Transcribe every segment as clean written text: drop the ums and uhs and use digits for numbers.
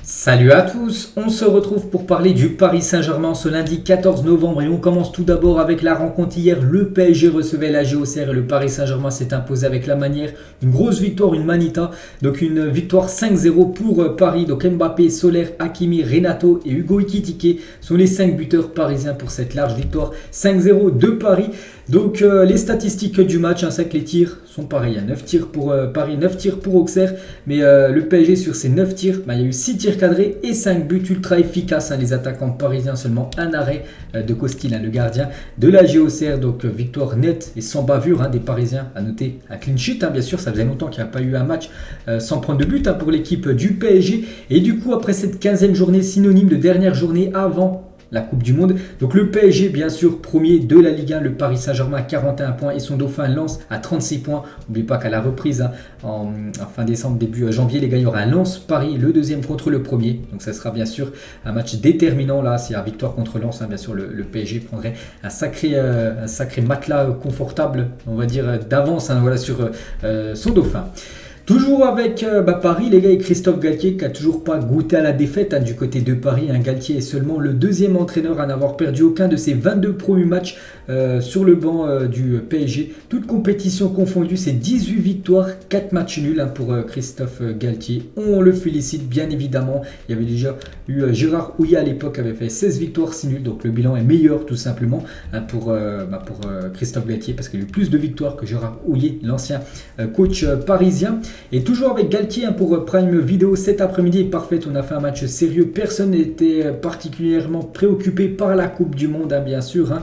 Salut à tous, on se retrouve pour parler du Paris Saint-Germain ce lundi 14 novembre et on commence tout d'abord avec la rencontre hier. Le PSG recevait la GOCR et le Paris Saint-Germain s'est imposé avec la manière. Une grosse victoire, une manita, donc une victoire 5-0 pour Paris. Donc Mbappé, Soler, Hakimi, Renato et Hugo Ekitike sont les 5 buteurs parisiens pour cette large victoire 5-0 de Paris. Donc les statistiques du match, c'est que les tirs sont pareils, 9 tirs pour Paris, 9 tirs pour Auxerre, mais le PSG sur ces 9 tirs, il y a eu 6 tirs cadrés et 5 buts ultra efficaces, les attaquants parisiens, seulement un arrêt de Costil, le gardien de la GOCR, donc victoire nette et sans bavure des Parisiens, à noter un clean sheet, bien sûr, ça faisait longtemps qu'il n'y a pas eu un match sans prendre de but pour l'équipe du PSG, et du coup après cette 15e journée, synonyme de dernière journée avant la Coupe du Monde. Donc le PSG, bien sûr, premier de la Ligue 1, le Paris Saint-Germain à 41 points et son dauphin Lens à 36 points. N'oubliez pas qu'à la reprise, en fin décembre, début janvier, les gars, il y aura un Lens-Paris, le deuxième contre le premier. Donc ça sera bien sûr un match déterminant. Là, s'il y a victoire contre Lens, bien sûr, le PSG prendrait un sacré matelas confortable, on va dire, d'avance sur son dauphin. Toujours avec Paris, les gars, et Christophe Galtier qui n'a toujours pas goûté à la défaite du côté de Paris. Galtier est seulement le deuxième entraîneur à n'avoir perdu aucun de ses 22 premiers matchs sur le banc du PSG. Toute compétition confondue, c'est 18 victoires, 4 matchs nuls pour Christophe Galtier. On le félicite bien évidemment. Il y avait déjà eu Gérard Houllier à l'époque, avait fait 16 victoires, 6 nuls. Donc le bilan est meilleur tout simplement pour Christophe Galtier parce qu'il a eu plus de victoires que Gérard Houllier, l'ancien coach parisien. Et toujours avec Galtier pour Prime Video cet après-midi est parfait, on a fait un match sérieux, personne n'était particulièrement préoccupé par la Coupe du Monde bien sûr.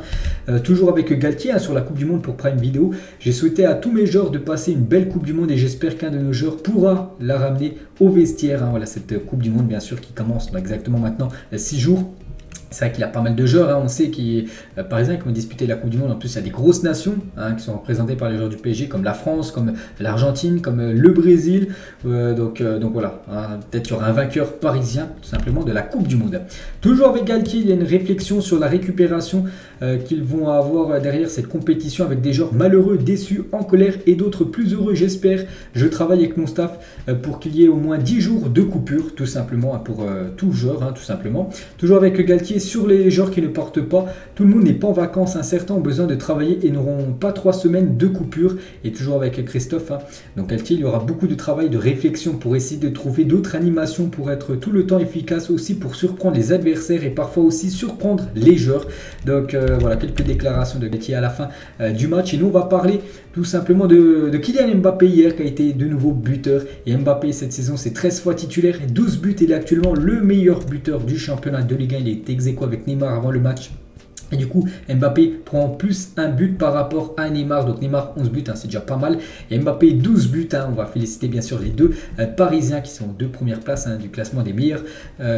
Toujours avec Galtier sur la Coupe du Monde pour Prime Video, j'ai souhaité à tous mes joueurs de passer une belle Coupe du Monde et j'espère qu'un de nos joueurs pourra la ramener au vestiaire. Voilà cette Coupe du Monde bien sûr qui commence exactement maintenant 6 jours. C'est vrai qu'il y a pas mal de joueurs, on sait qu'ils parisiens qui vont disputer la Coupe du Monde. En plus, il y a des grosses nations qui sont représentées par les joueurs du PSG, comme la France, comme l'Argentine, comme le Brésil. Donc voilà, peut-être qu'il y aura un vainqueur parisien, tout simplement, de la Coupe du Monde. Toujours avec Galtier, il y a une réflexion sur la récupération qu'ils vont avoir derrière cette compétition avec des joueurs malheureux, déçus, en colère et d'autres plus heureux, j'espère. Je travaille avec mon staff pour qu'il y ait au moins 10 jours de coupure, tout simplement, pour tout joueur, tout simplement. Toujours avec Galtier sur les joueurs qui ne portent pas. Tout le monde n'est pas en vacances, certains ont besoin de travailler et n'auront pas 3 semaines de coupure. Et toujours avec Christophe, donc Galtier, il y aura beaucoup de travail, de réflexion pour essayer de trouver d'autres animations pour être tout le temps efficace, aussi pour surprendre les adversaires et parfois aussi surprendre les joueurs. Donc voilà, quelques déclarations de Galtier à la fin du match. Et nous, on va parler tout simplement de Kylian Mbappé hier, qui a été de nouveau buteur. Et Mbappé, cette saison, c'est 13 fois titulaire et 12 buts. Il est actuellement le meilleur buteur du championnat de Ligue 1. Il est ex aequo avec Neymar avant le match. Et du coup, Mbappé prend plus un but par rapport à Neymar. Donc Neymar 11 buts, c'est déjà pas mal. Et Mbappé 12 buts. On va féliciter bien sûr les deux Parisiens qui sont aux 2 premières places du classement des meilleurs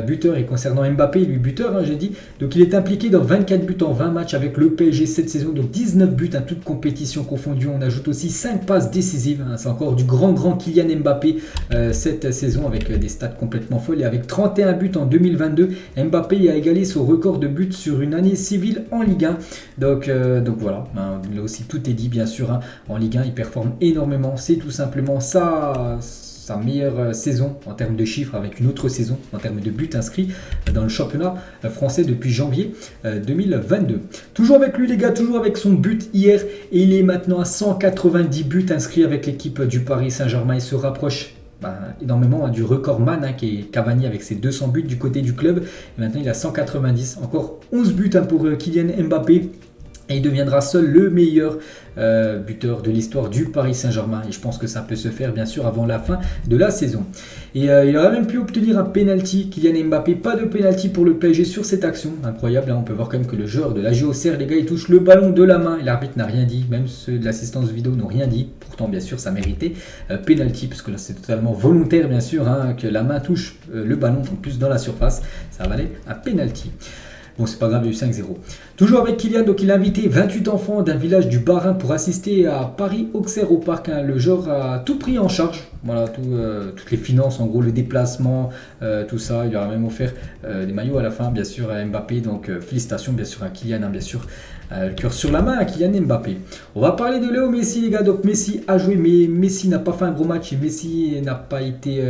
buteurs. Et concernant Mbappé, lui buteur, j'ai dit. Donc il est impliqué dans 24 buts en 20 matchs avec le PSG cette saison. Donc 19 buts, toutes compétitions confondues. On ajoute aussi 5 passes décisives. C'est encore du grand Kylian Mbappé cette saison avec des stats complètement folles. Et avec 31 buts en 2022, Mbappé a égalé son record de buts sur une année civile en Ligue 1. Donc voilà, là aussi tout est dit bien sûr. En Ligue 1, il performe énormément. C'est tout simplement sa meilleure saison en termes de chiffres avec une autre saison en termes de buts inscrits dans le championnat français depuis janvier 2022. Toujours avec lui les gars, toujours avec son but hier et il est maintenant à 190 buts inscrits avec l'équipe du Paris Saint-Germain. Il se rapproche énormément du recordman qui est Cavani avec ses 200 buts du côté du club. Et maintenant il a 190, encore 11 buts pour Kylian Mbappé. Et il deviendra seul le meilleur buteur de l'histoire du Paris Saint-Germain. Et je pense que ça peut se faire bien sûr avant la fin de la saison. Et il aurait même pu obtenir un penalty, Kylian Mbappé. Pas de penalty pour le PSG sur cette action. Incroyable, on peut voir quand même que le joueur de la GOCR, les gars, il touche le ballon de la main. Et l'arbitre n'a rien dit, même ceux de l'assistance vidéo n'ont rien dit. Pourtant, bien sûr, ça méritait penalty, parce que là, c'est totalement volontaire, bien sûr, que la main touche le ballon, en plus dans la surface. Ça valait un penalty. Bon, c'est pas grave, il y a eu 5-0. Toujours avec Kylian, donc il a invité 28 enfants d'un village du Bas-Rhin pour assister à Paris-Auxerre au parc. Le joueur a tout pris en charge. voilà, toutes les finances, en gros le déplacement, tout ça. Il lui aura même offert des maillots à la fin, bien sûr, à Mbappé. Donc félicitations bien sûr à Kylian, hein, bien sûr. Le cœur sur la main à Kylian Mbappé. On va parler de Léo Messi, les gars. Donc Messi a joué, mais Messi n'a pas fait un gros match et Messi n'a pas été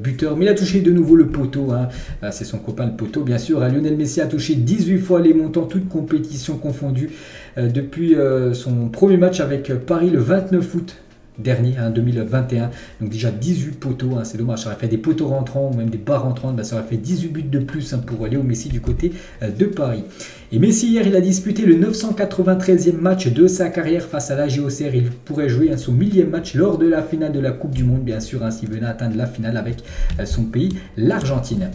buteur, mais il a touché de nouveau le poteau, hein. C'est son copain le poteau, bien sûr. Lionel Messi a touché 18 fois les montants, toutes compétitions confondues, depuis son premier match avec Paris le 29 août dernier, hein, 2021. Donc déjà 18 poteaux, hein, c'est dommage. Ça aurait fait des poteaux rentrants ou même des bas rentrants. Ça aurait fait 18 buts de plus, hein, pour Léo Messi du côté de Paris. Et Messi hier, il a disputé le 993e match de sa carrière face à l'AG Auxerre. Il pourrait jouer, hein, son 1000e match lors de la finale de la Coupe du Monde, bien sûr, hein, s'il venait atteindre la finale avec son pays, l'Argentine.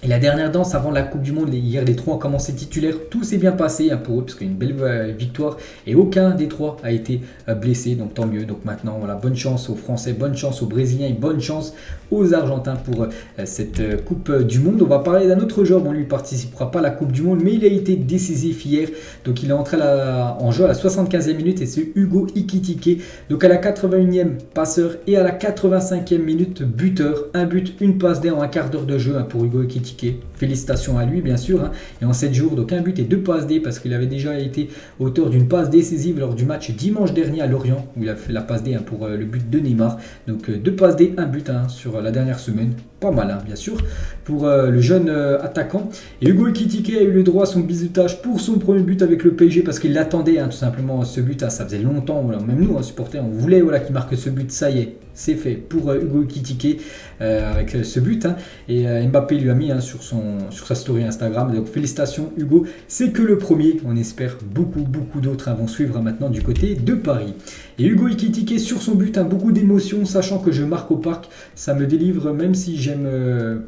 Et la dernière danse avant la Coupe du Monde, hier les trois ont commencé titulaires, tout s'est bien passé, hein, pour eux, parce qu'il y a une belle victoire et aucun des trois a été blessé, donc tant mieux. Donc maintenant, voilà, bonne chance aux Français, bonne chance aux Brésiliens et bonne chance aux Argentins pour cette Coupe du Monde. On va parler d'un autre joueur, bon lui ne participera pas à la Coupe du Monde, mais il a été décisif hier, donc il est entré en jeu à la 75e minute et c'est Hugo Ekitike, donc à la 81e passeur et à la 85e minute buteur, un but, une passe D en un quart d'heure de jeu, hein, pour Hugo Ekitike. Félicitations à lui, bien sûr, hein. Et en 7 jours, donc un but et 2 passes D, parce qu'il avait déjà été auteur d'une passe décisive lors du match dimanche dernier à Lorient, où il a fait la passe D, hein, pour le but de Neymar. Donc 2 passes D, un but, hein, sur la dernière semaine. Pas mal, hein, bien sûr, pour le jeune attaquant. Et Hugo Ekitike a eu le droit à son bizutage pour son premier but avec le PSG, parce qu'il l'attendait, hein, tout simplement, ce but, hein. Ça faisait longtemps, voilà, même nous, hein, supporters, on voulait, voilà, qu'il marque ce but. Ça y est, c'est fait pour Hugo Ekitike, avec ce but, hein. Et Mbappé lui a mis, hein, sur sa story Instagram. Donc félicitations Hugo, c'est que le premier, on espère beaucoup d'autres, hein, vont suivre, hein, maintenant du côté de Paris. Et Hugo Ekitike sur son but, hein, beaucoup d'émotions, sachant que je marque au parc, ça me délivre, même si j'aime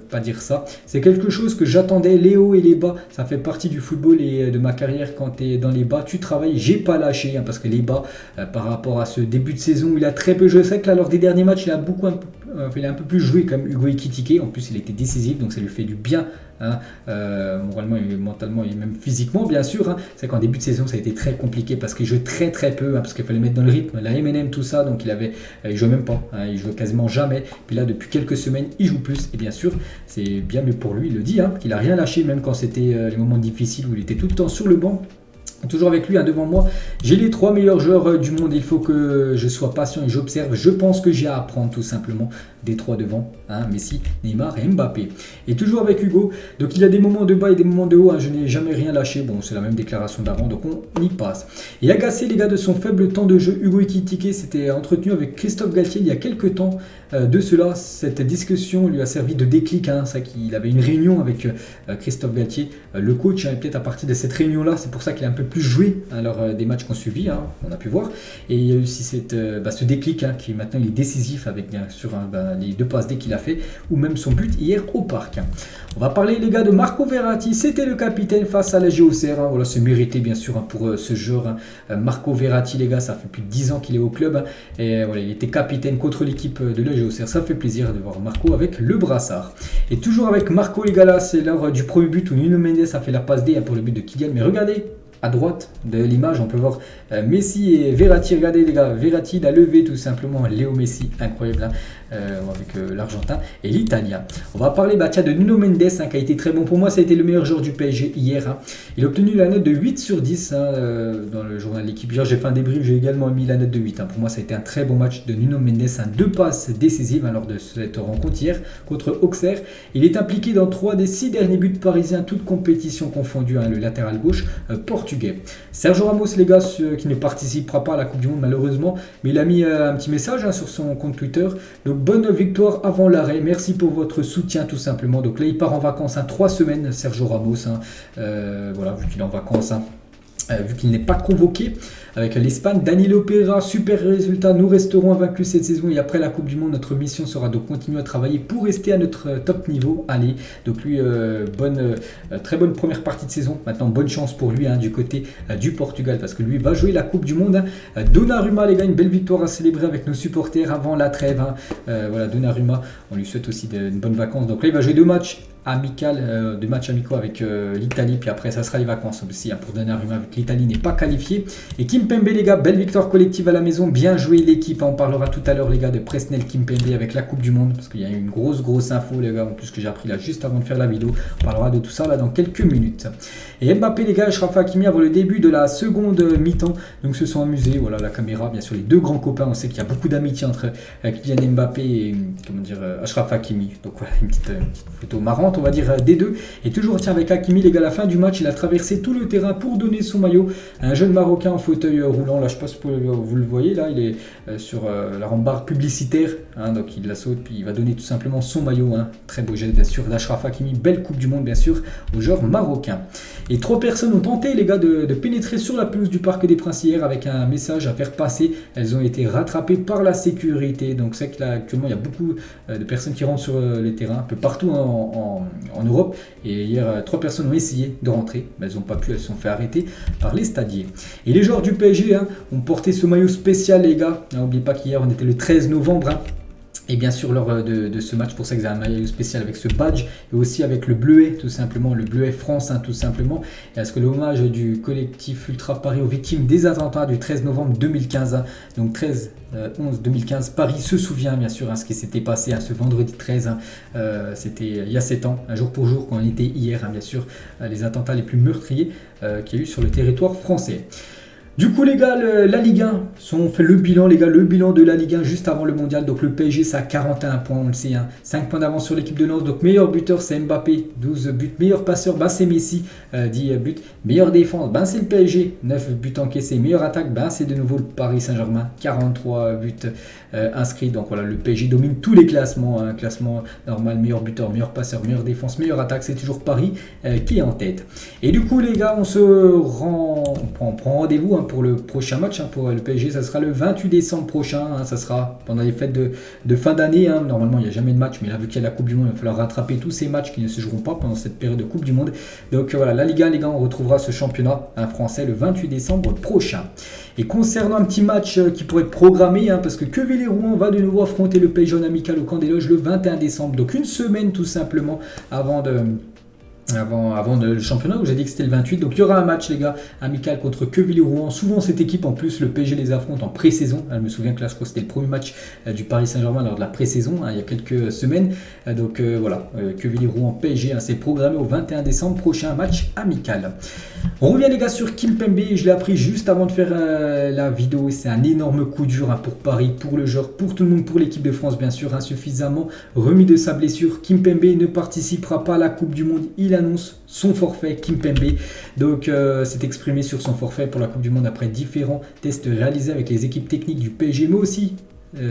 pas dire ça. C'est quelque chose que j'attendais, les hauts et les bas, ça fait partie du football et de ma carrière. Quand tu es dans les bas, tu travailles, j'ai pas lâché, hein, parce que les bas, par rapport à ce début de saison, il a très peu joué. C'est vrai que là, lors des derniers matchs, il a un peu plus joué comme Hugo Ekitike. En plus, il était décisif, donc ça lui fait du bien, hein, moralement et mentalement et même physiquement, bien sûr, hein. C'est qu'en début de saison ça a été très compliqué parce qu'il jouait très peu, hein, parce qu'il fallait mettre dans le rythme la M&M, tout ça, donc il jouait même pas, hein, il jouait quasiment jamais. Puis là depuis quelques semaines il joue plus, et bien sûr c'est bien mieux pour lui, il le dit, hein, qu'il a rien lâché même quand c'était les moments difficiles où il était tout le temps sur le banc. Toujours avec lui, hein, devant moi, j'ai les 3 meilleurs joueurs du monde. Il faut que je sois patient et j'observe. Je pense que j'ai à apprendre tout simplement des 3 devant, hein, Messi, Neymar et Mbappé. Et toujours avec Hugo, donc il a des moments de bas et des moments de haut, hein. Je n'ai jamais rien lâché. Bon, c'est la même déclaration d'avant, donc on y passe. Et agacé les gars de son faible temps de jeu, Hugo Ekitike s'était entretenu avec Christophe Galtier il y a quelques temps de cela. Cette discussion lui a servi de déclic, hein, ça qu'il avait une réunion avec Christophe Galtier, le coach, hein, et peut-être à partir de cette réunion-là, c'est pour ça qu'il a un peu plus joué, hein, lors des matchs qu'on suivit, hein, on a pu voir. Et il y a eu aussi ce déclic, hein, qui maintenant il est décisif avec bien sûr, hein, les 2 passes D qu'il a fait, ou même son but hier au parc, hein. On va parler les gars de Marco Verratti, c'était le capitaine face à l'AG Auxerre, hein. Voilà, c'est mérité bien sûr, hein, pour ce joueur, hein. Marco Verratti les gars, ça fait plus de 10 ans qu'il est au club, hein, et voilà, il était capitaine contre l'équipe de l'AG Auxerre. Ça fait plaisir de voir Marco avec le brassard. Et toujours avec Marco les gars, là c'est l'heure du premier but où Nuno Mendes a fait la passe D, hein, pour le but de Kylian. Mais regardez, à droite de l'image, on peut voir Messi et Verratti. Regardez les gars, Verratti a levé tout simplement Léo Messi, incroyable, hein, avec l'Argentin et l'Italien. On va parler de Nuno Mendes, hein, qui a été très bon. Pour moi, ça a été le meilleur joueur du PSG hier, hein. Il a obtenu la note de 8 sur 10, hein, dans le journal de l'équipe. Hier, j'ai fait un débrief, j'ai également mis la note de 8, hein. Pour moi, ça a été un très bon match de Nuno Mendes, hein, 2 passes décisives, hein, lors de cette rencontre hier contre Auxerre. Il est impliqué dans 3 des 6 derniers buts parisiens, toutes compétitions confondues, hein, le latéral gauche portugais. Sergio Ramos les gars, qui ne participera pas à la Coupe du Monde malheureusement, mais il a mis un petit message, hein, sur son compte Twitter. Donc bonne victoire avant l'arrêt, merci pour votre soutien tout simplement. Donc là il part en vacances, hein, 3 semaines Sergio Ramos, hein, voilà, vu qu'il est en vacances, hein, vu qu'il n'est pas convoqué avec l'Espagne. Danilo Pereira, super résultat, nous resterons invaincus cette saison et après la Coupe du Monde, notre mission sera de continuer à travailler pour rester à notre top niveau. Allez, donc lui, très bonne première partie de saison. Maintenant, bonne chance pour lui, hein, du côté du Portugal, parce que lui va jouer la Coupe du Monde, hein. Donnarumma, les gars, une belle victoire à célébrer avec nos supporters avant la trêve, hein. Voilà, Donnarumma, on lui souhaite aussi une bonne vacances. Donc là, il va jouer 2 matchs amicales, de matchs amicaux avec l'Italie, puis après ça sera les vacances aussi pour Donnarumma, vu que l'Italie n'est pas qualifiée. Et Kimpembe les gars, belle victoire collective à la maison, bien joué l'équipe, on parlera tout à l'heure les gars de Presnel Kimpembe avec la Coupe du Monde, parce qu'il y a eu une grosse info les gars, en plus que j'ai appris là juste avant de faire la vidéo, on parlera de tout ça là dans quelques minutes. Et Mbappé les gars, Achraf Hakimi avant le début de la seconde mi-temps, donc se sont amusés, voilà la caméra, bien sûr les deux grands copains, on sait qu'il y a beaucoup d'amitié entre Kylian Mbappé et Achraf Hakimi, donc voilà une petite photo marrante on va dire des deux. Et toujours tiens avec Hakimi les gars, à la fin du match il a traversé tout le terrain pour donner son maillot, un jeune Marocain en fauteuil roulant, là je sais pas si vous le voyez là, il est sur la rambarde publicitaire, donc il la saute puis il va donner tout simplement son maillot, très beau geste bien sûr d'Achraf Hakimi, belle Coupe du Monde bien sûr aux joueurs marocains. Et 3 personnes ont tenté les gars de pénétrer sur la pelouse du Parc des Princes hier avec un message à faire passer, elles ont été rattrapées par la sécurité, donc c'est que là actuellement il y a beaucoup de personnes qui rentrent sur les terrains un peu partout en Europe, et hier 3 personnes ont essayé de rentrer, mais elles n'ont pas pu, elles se sont fait arrêter par les stadiers. Et les joueurs du PSG ont porté ce maillot spécial les gars, n'oubliez pas qu'hier on était le 13 novembre, et bien sûr lors de ce match, pour ça que vous avez un maillot spécial avec ce badge et aussi avec le bleuet tout simplement, le bleuet France tout simplement, et parce que l'hommage du collectif Ultra Paris aux victimes des attentats du 13 novembre 2015, donc 13/11/2015, Paris se souvient bien sûr ce qui s'était passé ce vendredi 13, c'était il y a 7 ans, un jour pour jour quand on était hier, bien sûr, les attentats les plus meurtriers qu'il y a eu sur le territoire français. Du coup les gars, la Ligue 1, on fait le bilan les gars, le bilan de la Ligue 1 juste avant le mondial. Donc le PSG c'est à 41 points, on le sait, 5 points d'avance sur l'équipe de Nantes. Donc meilleur buteur c'est Mbappé, 12 buts. Meilleur passeur c'est Messi, 10 buts. Meilleure défense c'est le PSG, 9 buts encaissés. Meilleure attaque c'est de nouveau le Paris Saint-Germain, 43 buts inscrits. Donc voilà, le PSG domine tous les classements, classement normal, meilleur buteur, meilleur passeur, meilleure défense, meilleure attaque, c'est toujours Paris qui est en tête. Et du coup les gars, on prend rendez-vous pour le prochain match pour le PSG, ça sera le 28 décembre prochain, ça sera pendant les fêtes de fin d'année, normalement il n'y a jamais de match, mais là vu qu'il y a la Coupe du Monde, il va falloir rattraper tous ces matchs qui ne se joueront pas pendant cette période de Coupe du Monde. Donc voilà, la Ligue 1 les gars, on retrouvera ce championnat français le 28 décembre prochain. Et concernant un petit match qui pourrait être programmé, parce que Quevilly-Rouen va de nouveau affronter le PSG en amical au Camp des Loges le 21 décembre, donc une semaine tout simplement avant le championnat, où j'ai dit que c'était le 28, donc il y aura un match les gars, amical contre Quevilly-Rouen. Souvent cette équipe en plus, le PSG les affronte en pré-saison, je me souviens que là je crois que c'était le premier match du Paris Saint-Germain lors de la pré-saison, il y a quelques semaines, donc voilà, Quevilly-Rouen PSG, c'est programmé au 21 décembre prochain, match amical. On revient les gars sur Kimpembe, je l'ai appris juste avant de faire la vidéo, c'est un énorme coup dur pour Paris, pour le joueur, pour tout le monde, pour l'équipe de France bien sûr, insuffisamment remis de sa blessure. Kimpembe ne participera pas à la Coupe du Monde, il annonce son forfait. Kimpembe donc s'est exprimé sur son forfait pour la Coupe du Monde après différents tests réalisés avec les équipes techniques du PSG, mais aussi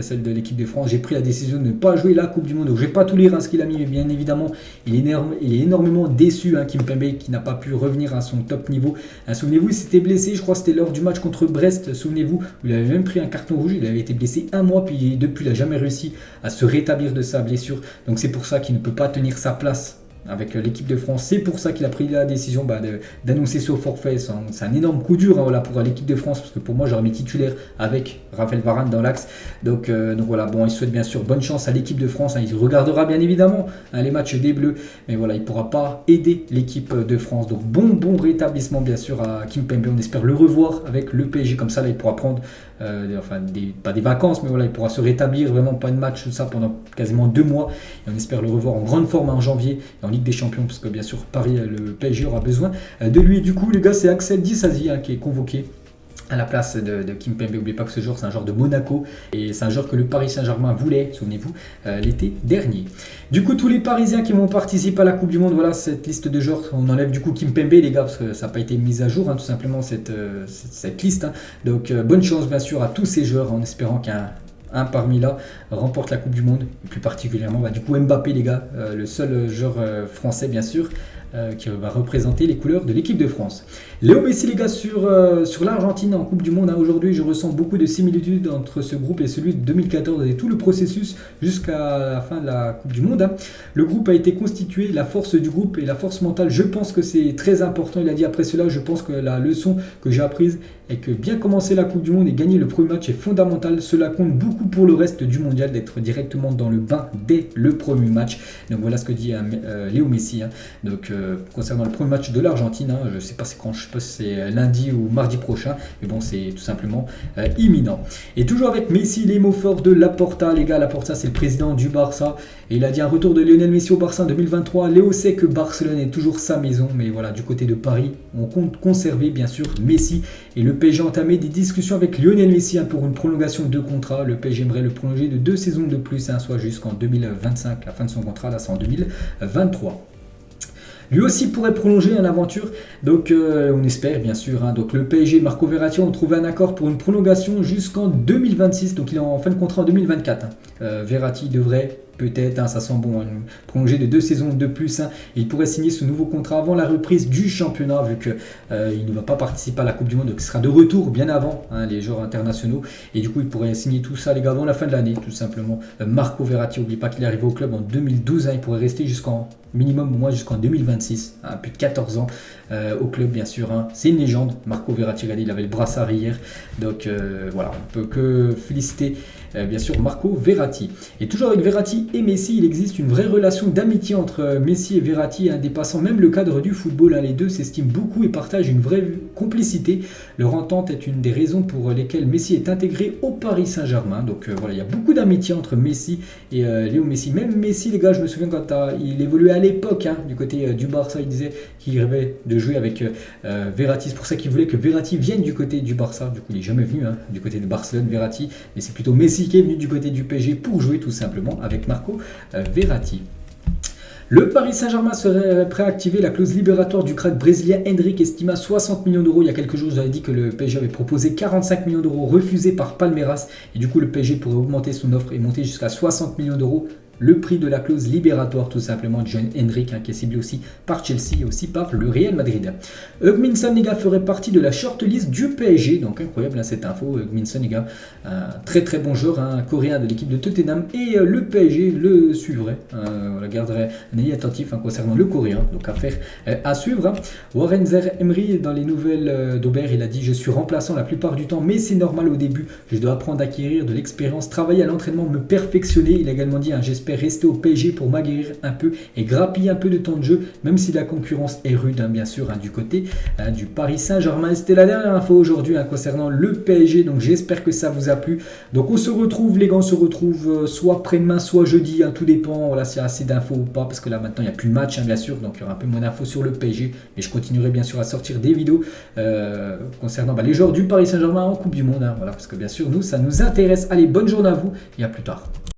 celle de l'équipe de France. J'ai pris la décision de ne pas jouer la Coupe du Monde, donc je ne vais pas tout lire ce qu'il a mis, mais bien évidemment il est énormément déçu, Kimpembe, qui n'a pas pu revenir à son top niveau. Souvenez-vous, il s'était blessé, je crois que c'était lors du match contre Brest, souvenez-vous, où il avait même pris un carton rouge, il avait été blessé un mois, puis depuis il n'a jamais réussi à se rétablir de sa blessure, donc c'est pour ça qu'il ne peut pas tenir sa place avec l'équipe de France. C'est pour ça qu'il a pris la décision d'annoncer ce forfait. C'est un énorme coup dur pour l'équipe de France, parce que pour moi j'aurais mis titulaire avec Raphaël Varane dans l'axe. Donc voilà, il souhaite bien sûr bonne chance à l'équipe de France, il regardera bien évidemment les matchs des Bleus, mais voilà, il ne pourra pas aider l'équipe de France. Donc bon rétablissement bien sûr à Kimpembe, on espère le revoir avec le PSG, comme ça là il pourra prendre pas des vacances, mais voilà, il pourra se rétablir, vraiment pas de match, tout ça pendant quasiment 2 mois, et on espère le revoir en grande forme en janvier en Ligue des Champions, parce que bien sûr Paris, le PSG aura besoin de lui. Du coup les gars, c'est Axel Disasi qui est convoqué à la place de Kimpembe. N'oubliez pas que ce joueur c'est un joueur de Monaco, et c'est un joueur que le Paris Saint-Germain voulait, souvenez-vous, l'été dernier. Du coup tous les Parisiens qui vont participer à la Coupe du Monde, voilà cette liste de joueurs. On enlève du coup Kimpembe les gars, parce que ça n'a pas été mis à jour, tout simplement cette liste, donc bonne chance bien sûr à tous ces joueurs, en espérant qu'un parmi là remporte la Coupe du Monde, et plus particulièrement du coup Mbappé les gars, le seul joueur français bien sûr qui va représenter les couleurs de l'équipe de France. Léo Messi les gars sur l'Argentine en Coupe du Monde, aujourd'hui je ressens beaucoup de similitudes entre ce groupe et celui de 2014 et tout le processus jusqu'à la fin de la Coupe du Monde. Le groupe a été constitué, la force du groupe et la force mentale, je pense que c'est très important. Il a dit après cela, je pense que la leçon que j'ai apprise est que bien commencer la Coupe du Monde et gagner le premier match est fondamental. Cela compte beaucoup pour le reste du mondial, d'être directement dans le bain dès le premier match. Donc voilà ce que dit Léo Messi. Donc concernant le premier match de l'Argentine, je ne sais pas c'est quand, je sais pas si c'est lundi ou mardi prochain, mais bon c'est tout simplement imminent. Et toujours avec Messi, les mots forts de Laporta, les gars. Laporta c'est le président du Barça et il a dit un retour de Lionel Messi au Barça en 2023. Léo sait que Barcelone est toujours sa maison, mais voilà, du côté de Paris, on compte conserver bien sûr Messi et le PSG a entamé des discussions avec Lionel Messi pour une prolongation de contrat. Le PSG aimerait le prolonger de 2 saisons de plus, soit jusqu'en 2025, la fin de son contrat, là c'est en 2023. Lui aussi pourrait prolonger l'aventure, donc on espère bien sûr. Donc le PSG, Marco Verratti ont trouvé un accord pour une prolongation jusqu'en 2026, donc il est en fin de contrat en 2024. Verratti devrait peut-être, ça sent bon, prolonger de 2 saisons de plus. Il pourrait signer ce nouveau contrat avant la reprise du championnat, vu qu'il ne va pas participer à la Coupe du Monde, donc il sera de retour bien avant les joueurs internationaux. Et du coup, il pourrait signer tout ça, les gars, avant la fin de l'année, tout simplement. Marco Verratti, n'oublie pas qu'il est arrivé au club en 2012, il pourrait rester jusqu'en minimum, au moins jusqu'en 2026, plus de 14 ans au club, bien sûr. C'est une légende, Marco Verratti, regardez, il avait le brassard hier. Donc voilà, on peut que féliciter bien sûr Marco Verratti. Et toujours avec Verratti et Messi, il existe une vraie relation d'amitié entre Messi et Verratti, dépassant même le cadre du football. Les deux s'estiment beaucoup et partagent une vraie complicité. Leur entente est une des raisons pour lesquelles Messi est intégré au Paris Saint-Germain. Donc voilà, il y a beaucoup d'amitié entre Messi et Léo Messi. Même Messi, les gars, je me souviens quand il évoluait à l'époque du côté du Barça, il disait qu'il rêvait de jouer avec Verratti. C'est pour ça qu'il voulait que Verratti vienne du côté du Barça. Du coup, il n'est jamais venu du côté de Barcelone, Verratti, mais c'est plutôt Messi qui est venu du côté du PSG pour jouer tout simplement avec Marco Verratti. Le Paris Saint-Germain serait prêt à activer la clause libératoire du crack brésilien Endrick, estimé à 60 millions d'euros. Il y a quelques jours, j'avais dit que le PSG avait proposé 45 millions d'euros refusés par Palmeiras. Et du coup, le PSG pourrait augmenter son offre et monter jusqu'à 60 millions d'euros. Le prix de la clause libératoire tout simplement de John Endrick, qui est ciblé aussi par Chelsea et aussi par le Real Madrid. Heung-min Son, les gars, ferait partie de la shortlist du PSG, donc incroyable cette info. Heung-min Son, les gars, un très très bon joueur, un coréen de l'équipe de Tottenham, et le PSG le suivrait, on la garderait un œil attentif concernant le coréen, donc affaire à suivre. Warren Zaïre-Emery, dans les nouvelles d'Aubert, il a dit: je suis remplaçant la plupart du temps, mais c'est normal au début, je dois apprendre à acquérir de l'expérience, travailler à l'entraînement, me perfectionner. Il a également dit: j'espère rester au PSG pour m'aguerrir un peu et grappiller un peu de temps de jeu, même si la concurrence est rude, bien sûr, du côté du Paris Saint-Germain. C'était la dernière info aujourd'hui concernant le PSG, donc j'espère que ça vous a plu. Donc on se retrouve, les gars, on se retrouve soit après-demain, soit jeudi, tout dépend là s'il y a assez d'infos ou pas, parce que là maintenant il n'y a plus de match, bien sûr, donc il y aura un peu moins d'infos sur le PSG, mais je continuerai bien sûr à sortir des vidéos concernant les joueurs du Paris Saint-Germain en Coupe du Monde, voilà, parce que bien sûr nous ça nous intéresse. Allez, bonne journée à vous et à plus tard.